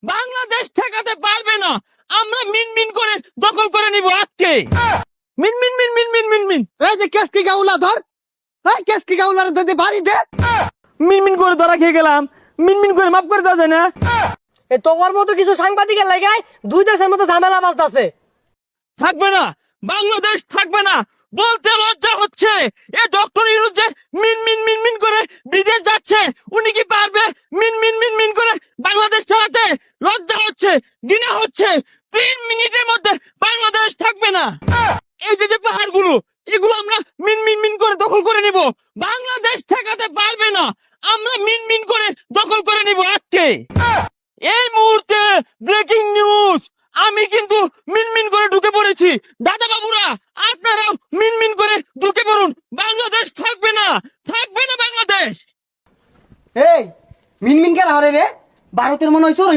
বাংলাদেশ ঠেকাতে পারবে না। আমরা মিনমিন করে দখল করে নিব আজকে। মিনমিন মিনমিন মিনমিন মিন এই যে কেসকি গাউলা ধর, এই কেসকি গাউলার দে বাড়ি দে। মিনমিন করে ধরা খেয়ে গেলাম। মিনমিন করে মাফ করে দেওয়া যায় না? এ তোর মতো কিছু সাংবাদিকের লাগায় দুই দেশের মতো ঝামেলা বাজতাছে। থাকবে না, বাংলাদেশ থাকবে না। বলতে লজ্জা হচ্ছে, এ ডক্টর ইউনূস যে মিনমিন মিনমিন করে বিদেশ যাচ্ছে, উনি কি পারবে মিনমিন মিনমিন করে বাংলাদেশ চালাতে? লজ্জা হচ্ছে, ঘৃণা হচ্ছে। 3 মিনিটের মধ্যে বাংলাদেশ থাকবে না। এই যে যে পাহাড়গুলো, এগুলো আমরা মিনমিন মিন করে দখল করে নিব। বাংলাদেশ ঠেকাতে পারবে না। আমরা মিনমিন করে দখল করে নিব আজকে। এই মুহূর্তে ব্রেকিং নিউজ, আমি কিন্তু মিনমিন করে ঢুকে পড়েছি। দাদা বাবুরা, আপনারাও মিনমিন করে ঢুকে পড়ুন। বাংলাদেশ থাকবে না, থাকবে না বাংলাদেশ। এই মিনমিন কে হারে রে, ভারতের মনে হয় চোর